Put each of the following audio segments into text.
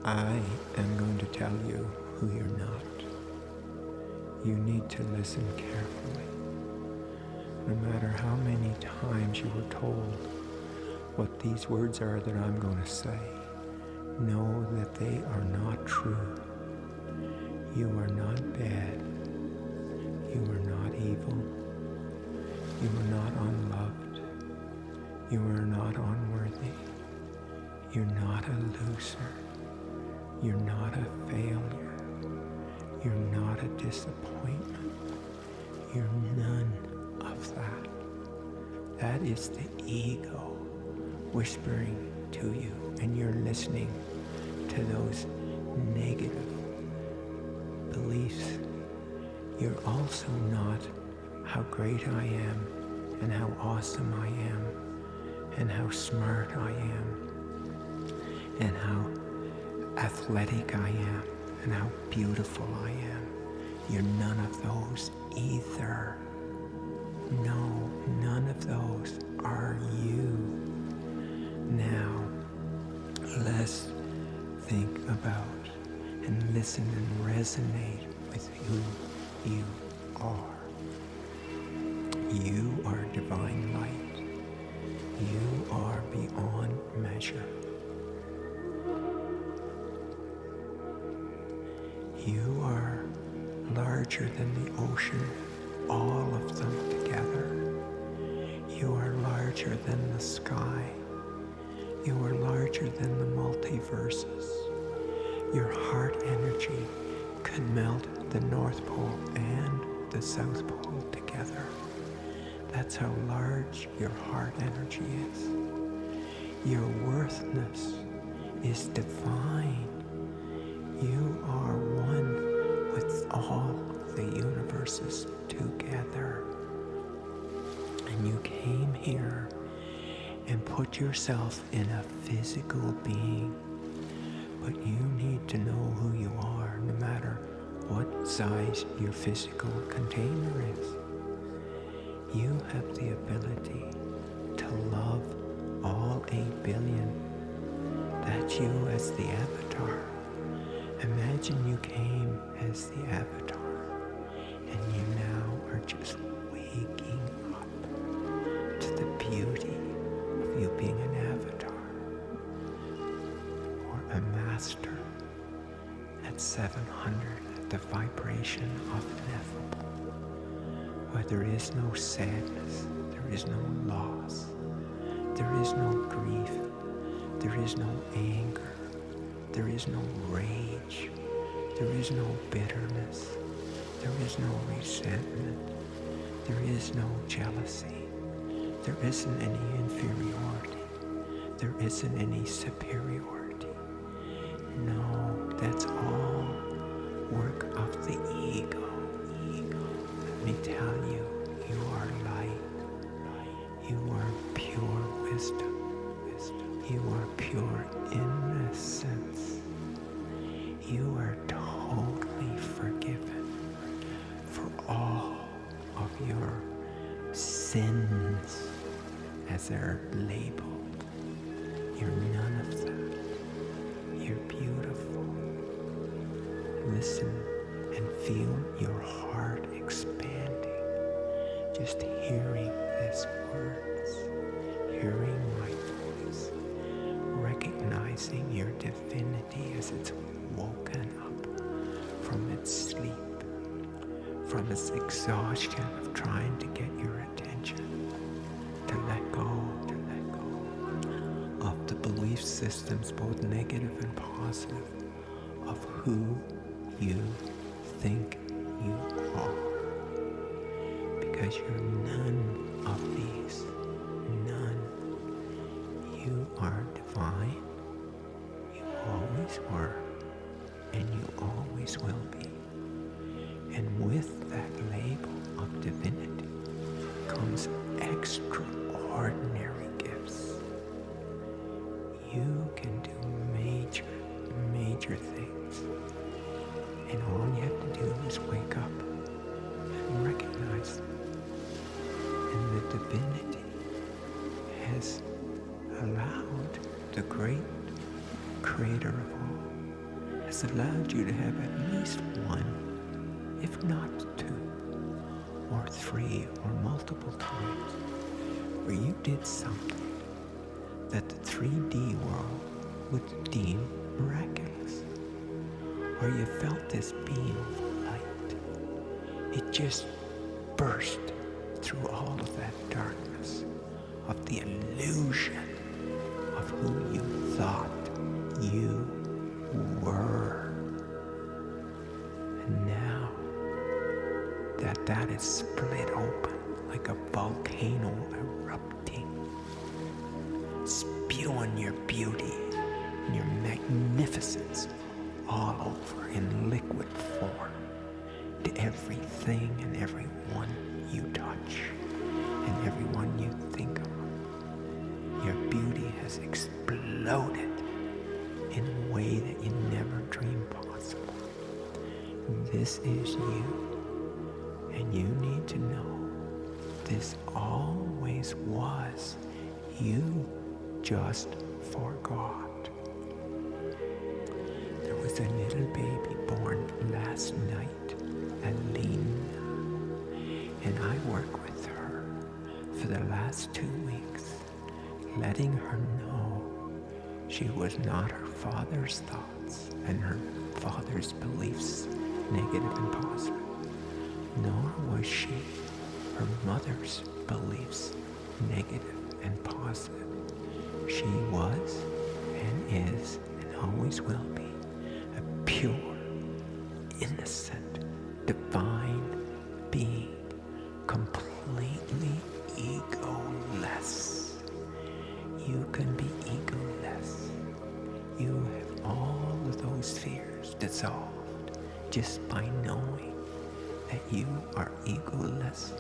I am going to tell you who you're not. You need to listen carefully. No matter how many times you were told what these words are that I'm going to say, know that they are not true. You are not bad. You are not evil. You are not unloved. You are not unworthy. You're not a loser. You're not a failure. You're not a disappointment. You're none of that. That is the ego whispering to you, and you're listening to those negative beliefs. You're also not how great I am, and how awesome I am, and how smart I am, and how athletic I am, and how beautiful I am. You're none of those either. No, none of those are you. Now, let's think about and listen and resonate with who you are. You are divine light. You are beyond measure. You are larger than the ocean, all of them together. You are larger than the sky. You are larger than the multiverses. Your heart energy can melt the North Pole and the South Pole together. That's how large your heart energy is. Your worthness is divine. You are one with all the universes together. And you came here and put yourself in a physical being. But you need to know who you are, no matter what size your physical container is. You have the ability to love all 8 billion. That's you as the avatar. Imagine you came as the avatar, and you now are just waking up to the beauty of you being an avatar, or a master at 700, at the vibration of ineffable, where there is no sadness, there is no loss, there is no grief, there is no anger, there is no rage, there is no bitterness, there is no resentment, there is no jealousy, there isn't any inferiority, there isn't any superiority. No, that's all work of the ego. Let me tell you, you are light. You are pure wisdom. You are pure innocence. You are totally forgiven for all of your sins, as they're labeled. You're none of that. You're beautiful. Listen and feel your heart expanding. Just hearing these words, hearing my voice, recognizing your divinity as it's woken up from its sleep, from its exhaustion of trying to get your attention, to let go of the belief systems, both negative and positive, of who you think you are. Because you're none of these. None. You are divine. You always were. And you always will be. And with that label of divinity comes extraordinary gifts. You can do major things. And all you have to do is wake up and recognize them. And the divinity has allowed the great creator of all has allowed you to have at least one, if not two, or three, or multiple times where you did something that the 3D world would deem miraculous, where you felt this beam of light. It just burst through all of that darkness of the illusion of who you thought you were. And now that is split open like a volcano erupting, spewing your beauty and your magnificence all over in liquid form to everything and everyone you touch and everyone you think of. Your beauty has exploded in a way that you never dreamed possible. This is you, and you need to know this always was. You just forgot. There was a little baby born last night, Aline, and I work with her for the last 2 weeks, letting her know she was not her father's thoughts and her father's beliefs, negative and positive, nor was she her mother's beliefs, negative and positive. She was and is and always will be a pure, innocent, divine being, completely egoless. You can be egoless. You have all of those fears dissolved just by knowing that you are egoless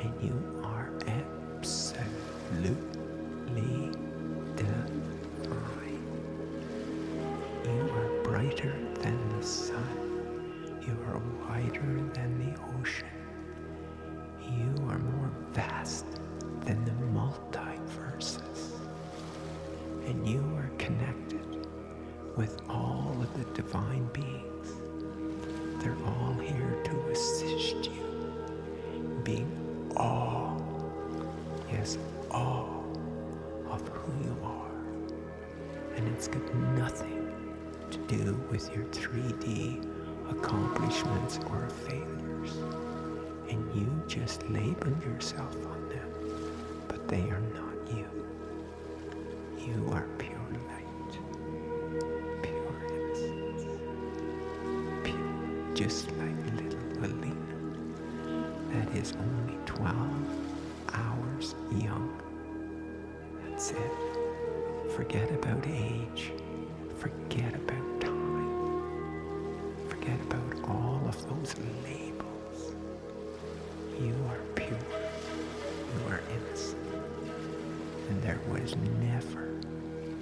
and you are absolutely divine. You are brighter than the sun. You are wider than the ocean. You are more vast than the multiverses. And you are connected with all of the divine beings. They're all here to assist you, being all, yes, all of who you are. And it's got nothing to do with your 3D accomplishments or failures. And you just labeled yourself on them, but they are not you. You are pure light, pure innocence, pure, just like little Alina, that is only 12 hours young. That's it. Forget about age. Forget about time. Forget about all of those labels. You are pure. You are innocent. And there was never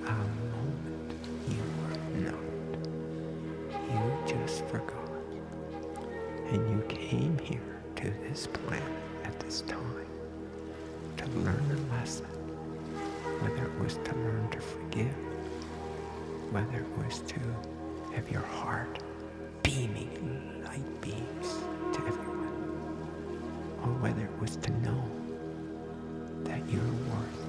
a moment you were not. You just forgot. And you came here to this planet at this time to learn a lesson, whether it was to learn to forgive, whether it was to have your heart beaming light beams to everyone, or whether it was to know that your worth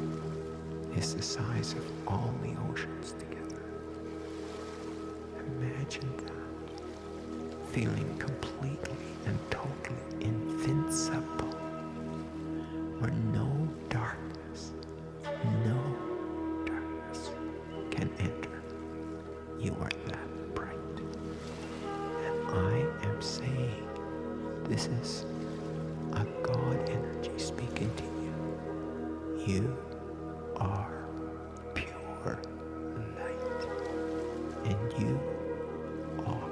is the size of all the oceans together. Imagine that, feeling completely and totally invincible, where no darkness can enter. You are that bright. And I am saying this is a God energy speaking to you. You are pure light. And you are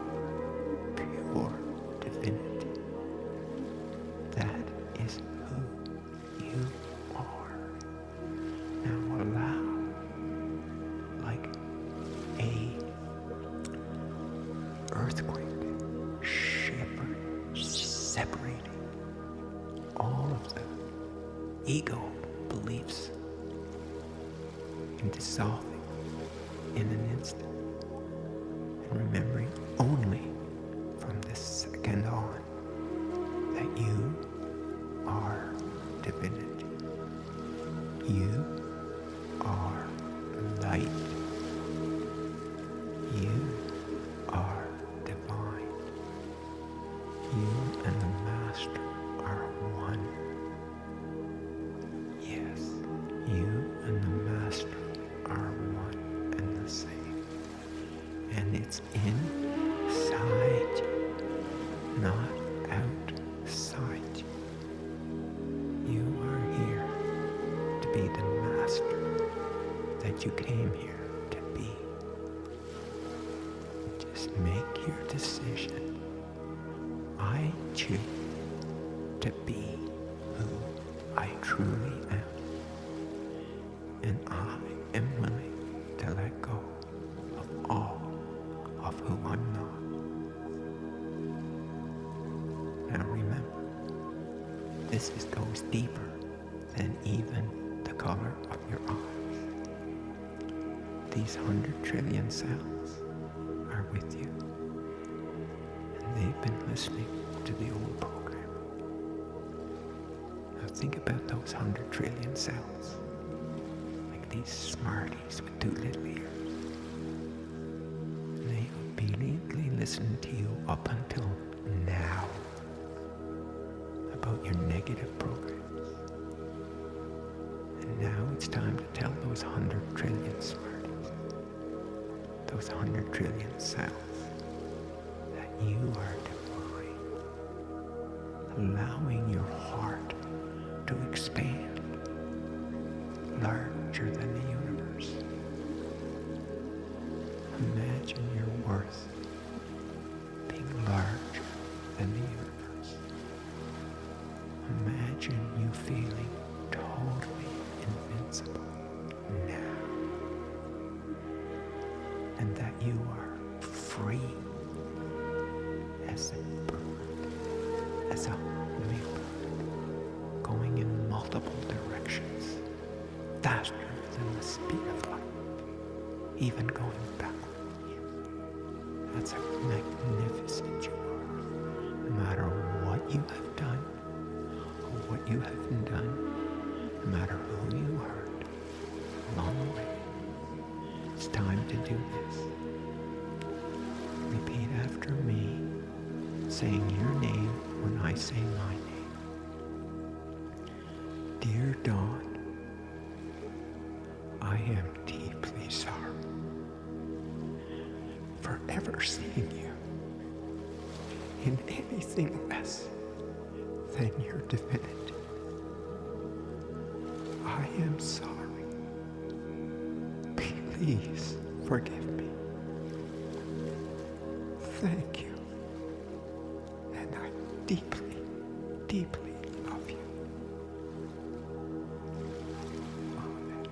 pure divinity. That is who you are. Now allow, like a earthquake, separating all of the ego beliefs and dissolving in an instant, and remembering only from this second on that you are divinity. You are light. You are divine. You and the Master are one. Yes, you and the Master are one and the same. And it's inside you, not outside you. You are here to be the Master that you came here to be. Just make your decision. I choose to be who I truly am. And I am willing to let go of all of who I'm not. Now remember, goes deeper than even the color of your eyes. These 100 trillion cells are with you, and they've been listening to the old program. Now think about those 100 trillion cells, like these smarties with 2 little ears. And they obediently listen to you up until now about your negative programs. And now it's time to tell those 100 trillion smarties, those 100 trillion cells, that you are divine, allowing your heart to expand larger than the universe. Imagine your worth being larger than the universe. Imagine you feeling totally invincible now, and that you are free as a bird, as a hummingbird, going in multiple directions, faster than the speed of light, even going backwards. That's how magnificent you are. No matter what you have done, or what you haven't done, no matter who you hurt along the way, it's time to do this. Repeat after me, saying your name when I say my name. Dear Donn, I am deeply sorry for ever seeing you in anything less than your divinity. I am sorry. Please forgive me. Thank you. And I deeply, deeply love you. Amen.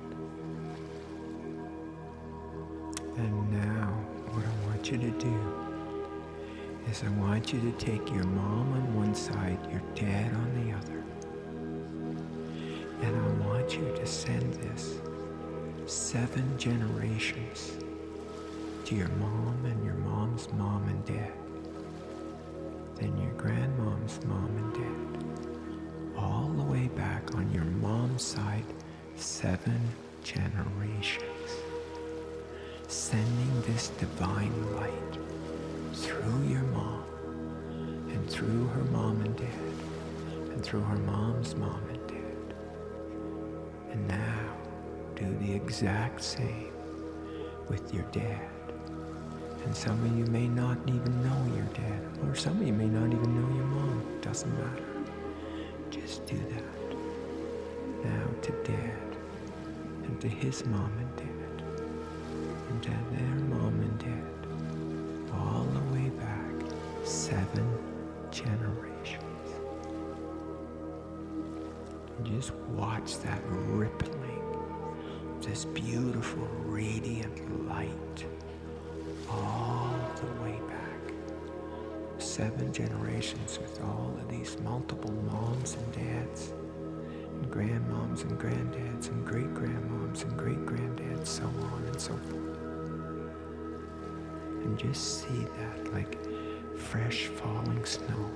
And now, what I want you to do is I want you to take your mom on one side, your dad on the other. And I want you to send this 7 generations to your mom and your mom's mom and dad. Then your grandmom's mom and dad. All the way back on your mom's side, 7 generations. Sending this divine light through your mom, and through her mom and dad, and through her mom's mom and dad. And now, do the exact same with your dad. And some of you may not even know your dad, or some of you may not even know your mom. Doesn't matter. Just do that. Now to Dad, and to his mom and dad, and to their mom and dad, all the way back 7 generations. And just watch that rippling, this beautiful radiant light, all the way back 7 generations, with all of these multiple moms and dads, and grandmoms and granddads, and great-grandmoms and great-granddads, so on and so forth. And just see that like fresh falling snow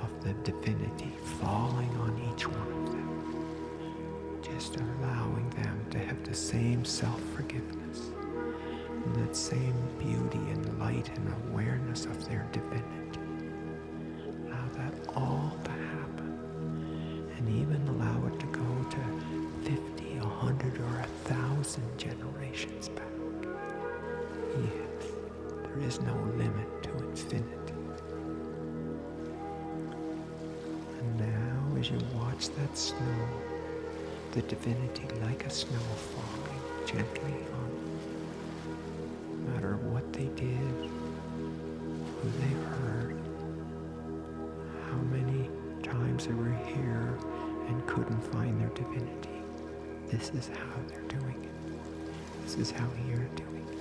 of the divinity falling on each one of them. Just allowing them to have the same self-forgiveness and that same beauty and light and awareness of their divinity. Allow that all to happen, and even allow it to go to 50, 100, or 1,000 generations back. Yes, there is no limit to infinity. And now as you watch that snow, the divinity like a snow falling gently on them, no matter what they did, who they hurt, how many times they were here and couldn't find their divinity. This is how they're doing it. This is how you're doing it.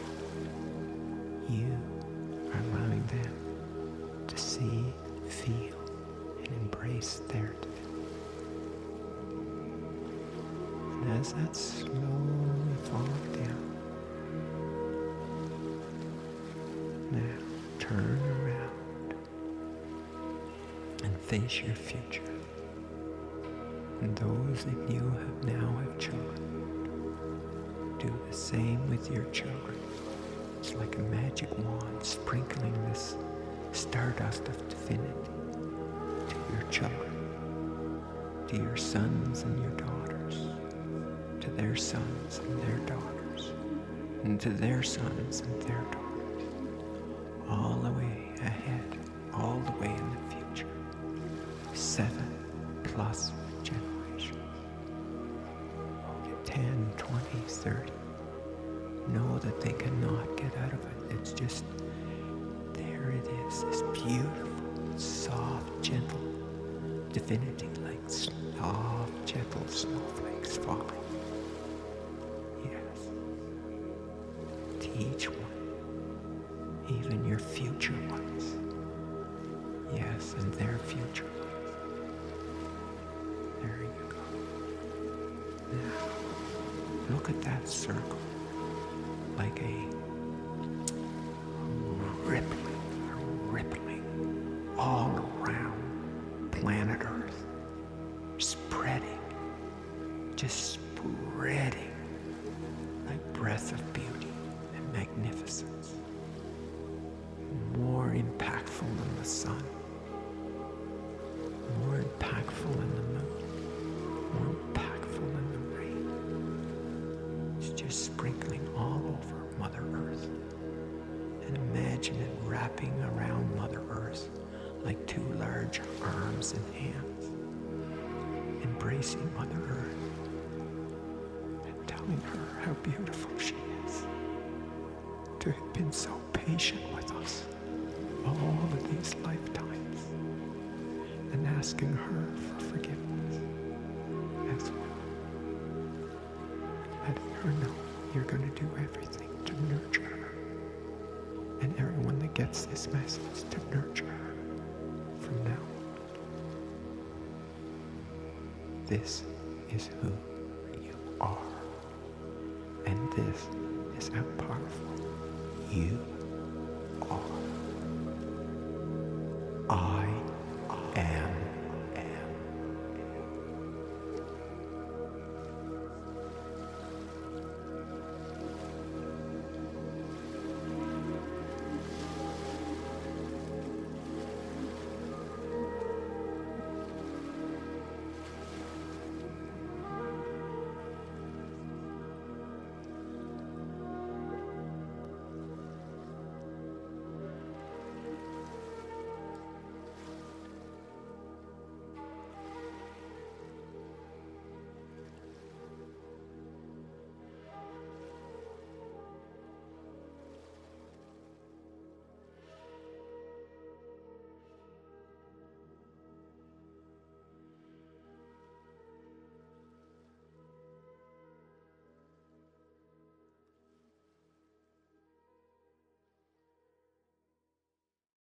You are allowing them to see, feel, and embrace their divinity. And as that slowly falls down, now turn around and face your future. And those that you now have children, do the same with your children. It's like a magic wand sprinkling this stardust of divinity to your children, to your sons and your daughters, to their sons and their daughters, and to their sons and their daughters, all the way ahead, all the way in the future. 7+ generations. 10, 20, 30. Know that they cannot get out of it. It's just, there it is, this beautiful, soft, gentle divinity, like soft, gentle snowflakes falling. Yes. To each one, even your future ones. Yes, and their future ones. There you go. Now, look at that circle, like a rippling all around planet Earth, spreading, just spreading like breath of beauty and magnificence, more impactful than the sun, more impactful than the moon, more impactful than the rain. It's just sprinkling all over Mother Earth. And imagine it wrapping around Mother Earth like two large arms and hands, embracing Mother Earth and telling her how beautiful she is, to have been so patient with us all of these lifetimes, and asking her for forgiveness as well. Letting her know you're going to do everything to nurture her, and everyone that gets this message to nurture her from now on. This is who you are, and this is how powerful you are. I am